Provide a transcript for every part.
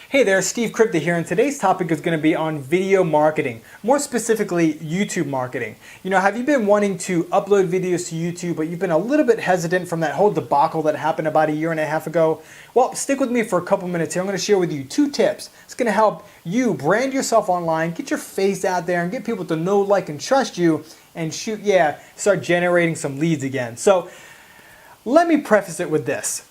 Hey there, Steve Kripke here, and today's topic is going to be on video marketing, more specifically YouTube marketing. You know, have you been wanting to upload videos to YouTube, but you've been a little bit hesitant from that whole debacle that happened about a year and a half ago? Well, stick with me for a couple minutes here. I'm going to share with you 2 tips. It's going to help you brand yourself online, get your face out there, and get people to know, like, and trust you, and start generating some leads again. So let me preface it with this.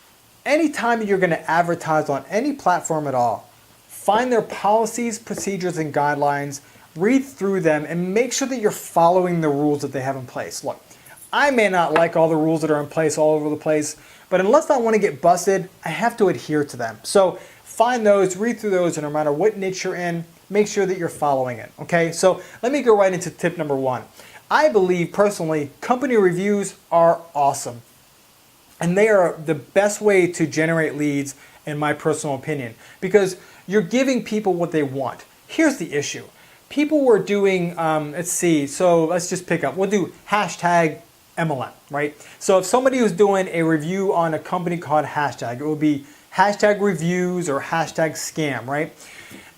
Anytime you're going to advertise on any platform at all, find their policies, procedures, and guidelines, read through them, and make sure that you're following the rules that they have in place. Look, I may not like all the rules that are in place all over the place, but unless I want to get busted, I have to adhere to them. So find those, read through those, and no matter what niche you're in, make sure that you're following it, okay? So let me go right into tip number 1. I believe, personally, company reviews are awesome. And they are the best way to generate leads, in my personal opinion, because you're giving people what they want. Here's the issue. People were doing, let's just pick up. We'll do hashtag MLM, right? So if somebody was doing a review on a company called hashtag, it would be hashtag reviews or hashtag scam, right?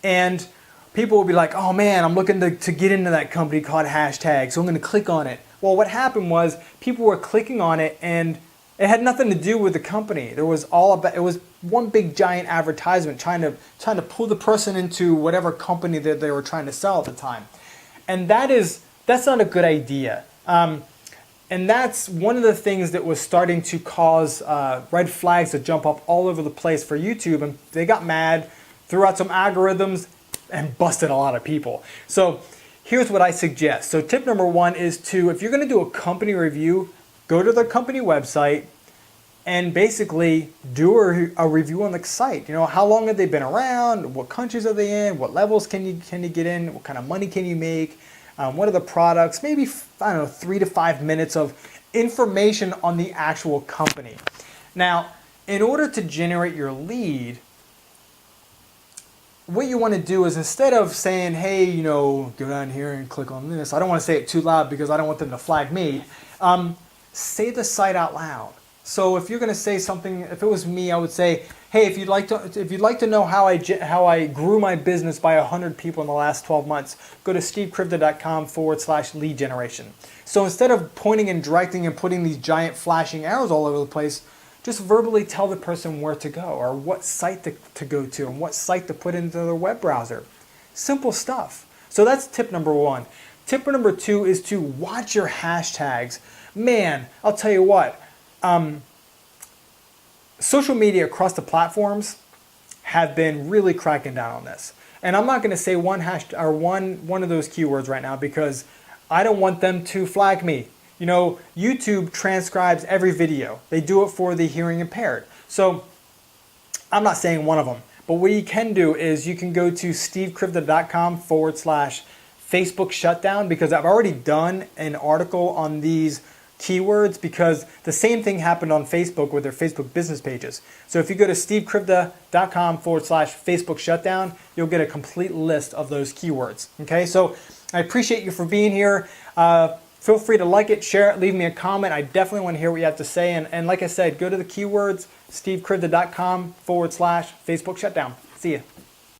And people will be like, oh man, I'm looking to get into that company called hashtag, so I'm going to click on it. Well, what happened was people were clicking on it and it had nothing to do with the company. It was one big giant advertisement trying to pull the person into whatever company that they were trying to sell at the time. And that's not a good idea. And that's one of the things that was starting to cause red flags to jump up all over the place for YouTube, and they got mad, threw out some algorithms, and busted a lot of people. So here's what I suggest. So tip number 1 is if you're gonna do a company review, go to the company website and basically do a review on the site. You know, how long have they been around? What countries are they in? What levels can you get in? What kind of money can you make? What are the products? Maybe, 3 to 5 minutes of information on the actual company. Now, in order to generate your lead, what you want to do is, instead of saying, hey, go down here and click on this, I don't want to say it too loud because I don't want them to flag me. Say the site out loud. So if you're going to say something, if it was me, I would say, hey, if you'd like to know how I grew my business by 100 people in the last 12 months, go to stevekripke.com/lead generation. So instead of pointing and directing and putting these giant flashing arrows all over the place, just verbally tell the person where to go, or what site to go to, and what site to put into their web browser. Simple stuff. So that's tip number 1. Tip number 2 is to watch your hashtags. Man, I'll tell you what, social media across the platforms have been really cracking down on this. And I'm not going to say one of those keywords right now because I don't want them to flag me. You know, YouTube transcribes every video. They do it for the hearing impaired. So I'm not saying one of them, but what you can do is you can go to stevekripke.com/Facebook shutdown, because I've already done an article on these keywords, because the same thing happened on Facebook with their Facebook business pages. So if you go to stevekripke.com/Facebook shutdown, you'll get a complete list of those keywords. Okay, so I appreciate you for being here. Feel free to like it, share it, leave me a comment. I definitely want to hear what you have to say. And like I said, go to the keywords, stevekripke.com/Facebook shutdown. See ya.